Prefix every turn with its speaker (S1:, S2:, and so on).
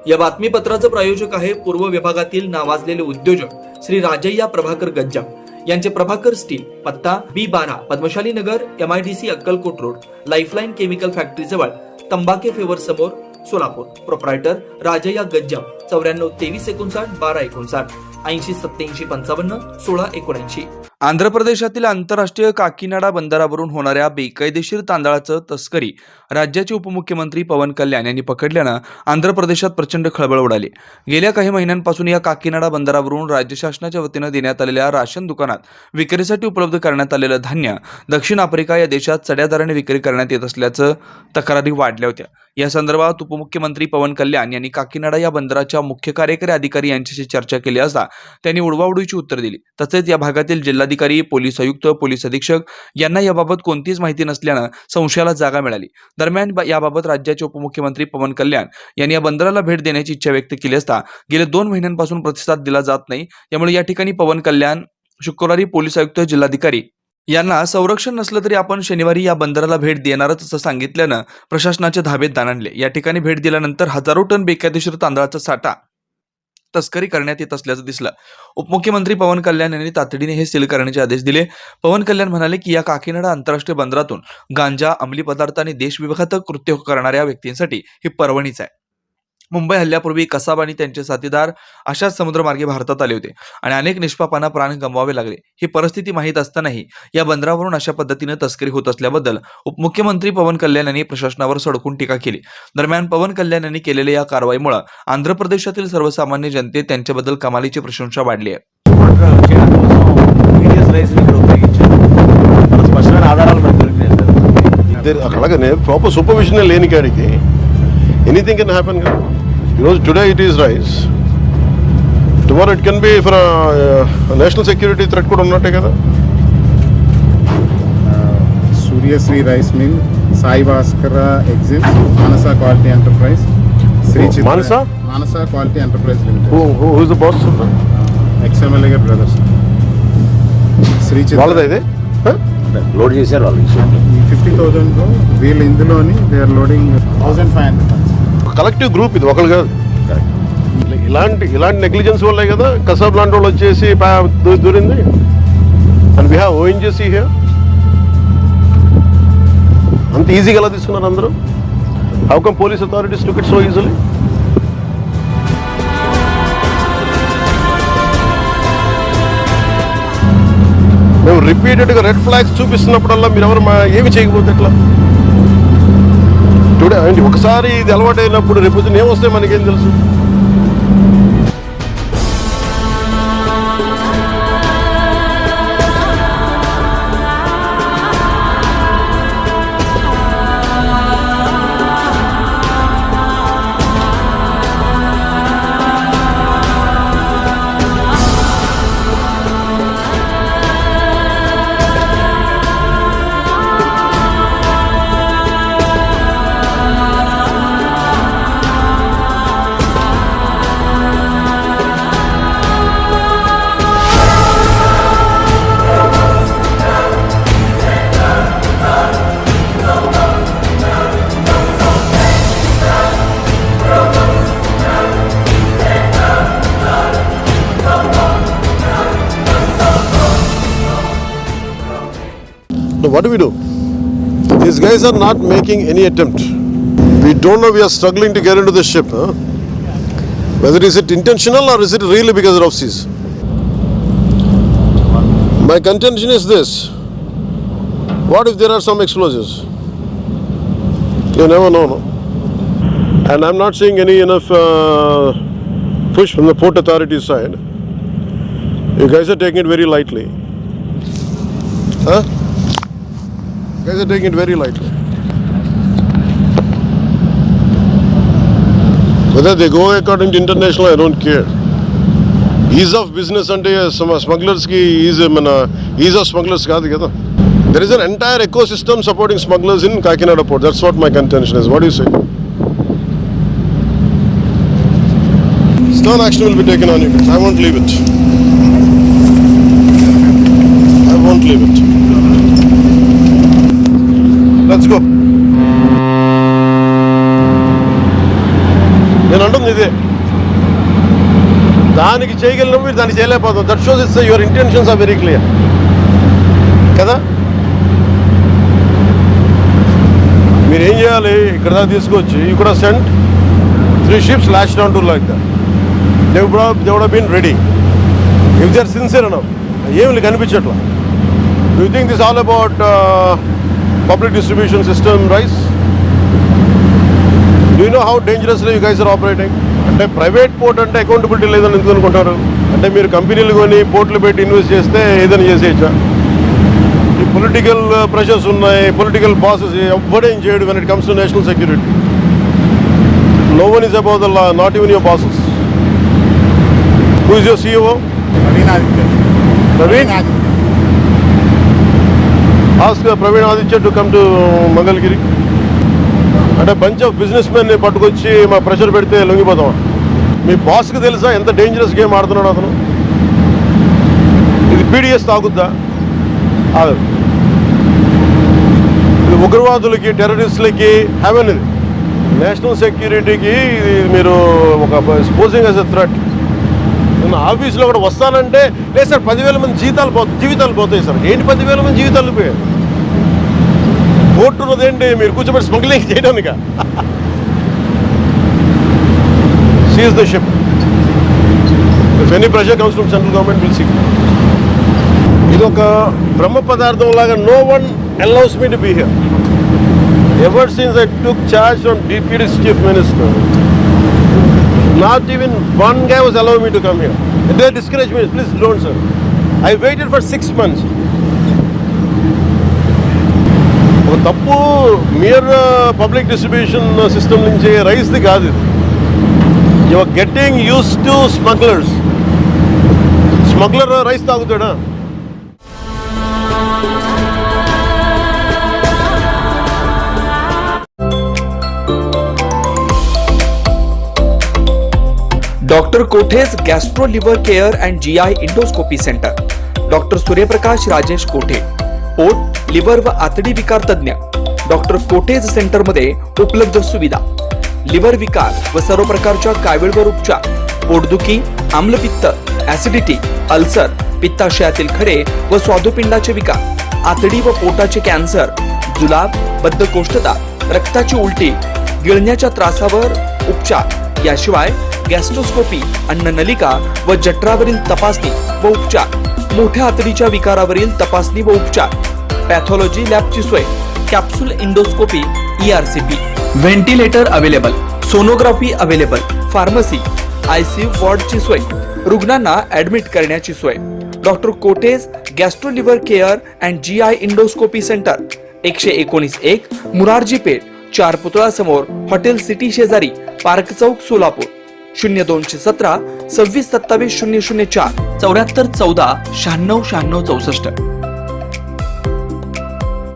S1: या बातमीपत्राचं प्रायोजक आहे पूर्व विभागातील नावाजलेले उद्योजक श्री राजय्या प्रभाकर गज्जाम यांचे प्रभाकर स्टील, पत्ता B12 पद्मशाली नगर, MIDC Akkalkot road, lifeline chemical factory जवळ, तंबाके फेवर समोर, सोलापूर. प्रोप्रायटर राजय्या गज्जाम 94 23 59 12 59 80 87 55 16 79. आंध्र प्रदेशातील आंतरराष्ट्रीय काकीनाडा बंदरावरून होणाऱ्या बेकायदेशीर तांदळाचं तस्करी राज्याचे उपमुख्यमंत्री पवन कल्याण यांनी पकडल्यानं आंध्र प्रदेशात प्रचंड खळबळ उडाली. गेल्या काही महिन्यांपासून या काकीनाडा बंदरावरून राज्य शासनाच्या वतीनं देण्यात आलेल्या राशन दुकानात विक्रीसाठी उपलब्ध करण्यात आलेलं धान्य दक्षिण आफ्रिका या देशात चढ्या दराने विक्री करण्यात येत असल्याचं तक्रारी वाढल्या होत्या. या संदर्भात उपमुख्यमंत्री पवन कल्याण यांनी काकीनाडा या बंदराच्या मुख्य कार्यकारी अधिकारी यांच्याशी चर्चा केली असता त्यांनी उडवाउडवीची उत्तर दिली. तसेच या भागातील जिल्हाधिकारी, पोलीस आयुक्त, पोलीस अधीक्षक यांना याबाबत कोणतीच माहिती नसल्यानं संशयाला जागा मिळाली. दरम्यान याबाबत राज्याचे उपमुख्यमंत्री पवन कल्याण यांनी या बंदराला भेट देण्याची इच्छा व्यक्त केली असता गेल्या 2 महिन्यांपासून प्रतिसाद दिला जात नाही. यामुळे या ठिकाणी पवन कल्याण शुक्रवारी पोलीस आयुक्त, जिल्हाधिकारी यांना संरक्षण नसलं तरी आपण शनिवारी या बंदराला भेट देणारच असं सांगितल्यानं प्रशासनाचे धाबे दाणाणले. या ठिकाणी भेट दिल्यानंतर हजारो टन बेकायदेशीर तांदळाचा साठा तस्करी करण्यात येत असल्याचं दिसलं. उपमुख्यमंत्री पवन कल्याण यांनी तातडीने हे सील करण्याचे आदेश दिले. पवन कल्याण म्हणाले की या काकीनाडा आंतरराष्ट्रीय बंदरातून गांजा, अंमली पदार्थ आणि देशविघातक कृत्य करणाऱ्या व्यक्तींसाठी ही पर्वणीच आहे. मुंबई हल्ल्यापूर्वी कसाब आणि त्यांचे साथीदार अशाच समुद्रमार्गे भारतात आले होते आणि अनेक निष्पापांना प्राण गमवावे लागले. ही परिस्थिती माहीत असतानाही या बंदरावरून अशा पद्धतीने तस्करी होत असल्याबद्दल उपमुख्यमंत्री पवन कल्याण यांनी प्रशासनावर सडकून टीका केली. दरम्यान पवन कल्याण यांनी केलेल्या या कारवाईमुळे आंध्र प्रदेशातील सर्वसामान्य जनतेत त्यांच्याबद्दल कमालीची प्रशंसा वाढली आहे.
S2: ప్రాపర్ సూపర్విజన్ లేని కాడికి ఎనీథింగ్ కెన్ హ్యాపెన్ కదా. ఈరోజు today it is rice, tomorrow it can be for national security threat కూడా ఉన్నట్టే కదా.
S3: Suryasri rice mill, Sai Bhaskara exits, Manasa quality enterprise, Sri Manasa quality enterprise limited.
S2: Who is the boss?
S3: Ex MLA గారి బ్రదర్స్. శ్రీ
S2: వాళ్ళదా ఇది?
S4: లోడ్ చేశారు వాళ్ళు.
S3: 50,000 వీళ్ళు ఇందులోని they are loading 1,500.
S2: Collective group ఇది, ఒకళ్ళు కాదు. ఇలాంటి నెగ్లిజెన్స్ వల్లే కదా కసాబ్ లాంటి వాళ్ళు వచ్చేసి దూరింది. And we have ONGC here. అంత ఈజీగా ఎలా తీసుకున్నారు అందరూ? How come police authorities took it so easily? మేము రిపీటెడ్గా రెడ్ ఫ్లాగ్స్ చూపిస్తున్నప్పుడల్లా మీరు ఎవరు ఏమి చేయకపోతే ఎట్లా? టుడే అంటే ఒకసారి ఇది అలవాటు అయినప్పుడు రేపు ఏమొస్తే మనకేం తెలుసు? So what do we do? These guys are not making any attempt. We don't know, we are struggling to get into the ship. Whether is it intentional or is it really because of seas? My contention is this. What if there are some explosives? You never know, no? And I'm not seeing any enough push from the port authority side. You guys are taking it very lightly. Huh? You guys are taking it very lightly. Whether they go according to international, I don't care. Ease of business and smugglers ki ease of smugglers kaadu kada. There is an entire ecosystem supporting smugglers in Kakinada port. That's what my contention is. What do you say? Stern action will be taken on you guys. I won't leave it. I won't leave it. Let's go. నేను అంటుంది చేయాల్సింది ఇదే. దానికి చేయగలిగిన మీరు దానికి చేయలేకపోతాం. That shows it's your intentions are very clear కదా. మీరు ఏం చేయాలి, ఇక్కడ దాకా తీసుకొచ్చి you could have sent 3 ships lashed onto like that. They would have been ready if they are sincere enough. ఏమి కనిపించట్లా. Do you think this is all about public distribution system rice? Do you know how dangerously you guys are operating? అంటే private port అంటే accountability లేదని ఎందుకు అనుకుంటారు? అంటే మీరు కంపెనీలు కొని పోర్ట్లు పెట్టి ఇన్వెస్ట్ చేస్తే ఏదైనా చేసేయచ్చా? ఈ పొలిటికల్ ప్రెషర్స్ ఉన్నాయి, పొలిటికల్ బాసెస్ ఎవ్వడేం చేయడు when it comes to national security. No one is above the law, not even your bosses. Who is your CEO?
S3: Praveen Aditya.
S2: Praveen?
S3: Aditya.
S2: Ask Praveen Aditya to come to Mangalgiri. అంటే bunch of business మెన్ని పట్టుకొచ్చి మా pressure పెడితే లొంగిపోతాం. మీ బాస్కి తెలుసా ఎంత dangerous game ఆడుతున్నాడు అతను? ఇది పీడిఎస్ తాగుద్దా? ఆగదు. ఇది ఉగ్రవాదులకి, టెర్రరిస్టులకి హెవెన్. ఇది నేషనల్ సెక్యూరిటీకి ఇది మీరు ఒక స్పోజింగ్ యాజ్ ఎ థ్రెట్. నేను ఆఫీస్లో కూడా వస్తానంటే లేదు సార్ 10,000 మంది జీవితాలు పోతాయి సార్. ఏంటి 10,000 మంది జీవితాలు పోయాయి? కోర్టు ఉన్నదేంటి మీరు కూర్చోబెట్టి స్మగ్లింగ్ చేయడానిక? Seize the ship. If any pressure comes from central government will see. ఇది ఒక బ్రహ్మ పదార్థం లాగా. No one allows me to be here. Ever since I took charge from DPD's chief minister, not even one guy was allowing me to come here. They discouraged me. Please don't, sir. I waited for 6 months. ఒక తప్పు mere public distribution system నుంచి రైస్ది కాదు ఇది. You are getting use to smugglers. Smuggler rice తాగుతాడా?
S1: Doctor Kothe's gastro liver care and GI endoscopy centre. Doctor Suryaprakash Rajesh Kothe, पोट, liver व आतडी विकार तज्ञ. डॉक्टर कोठेज सेंटर मध्ये उपलब्ध सुविधा: लिव्हर विकार व सर्व प्रकारच्या कावीळवर उपचार, पोटदुखी, आम्लपित्त, ऍसिडिटी, अल्सर, पित्ताशयातील खडे व स्वादुपिंडाचे विकार, आतडी व पोटाचे कॅन्सर, जुलाब, बद्धकोष्ठता, रक्ताची उलटी, गिळण्याच्या त्रासावर उपचार. याशिवाय गॅस्ट्रोस्कोपी, अन्ननलिका व जठरावरील तपासणी व उपचार, मोठ्या आतडीच्या विकारावरील तपासणी व उपचार, पॅथॉलॉजी लॅबची सोय, capsule endoscopy, ERCP, ventilator available, sonography available, pharmacy, ICU वॉर्डची सोय, रुग्णांना ऍडमिट करण्याची सोय. Doctor Kothe's gastro liver care and GI endoscopy centre, 119-1 Murarji Peth, 4 पुतळा समोर, हॉटेल सिटी शेजारी, पार्क चौक, सोलापूर. 0217 26 27 004 74 14 96 96 64.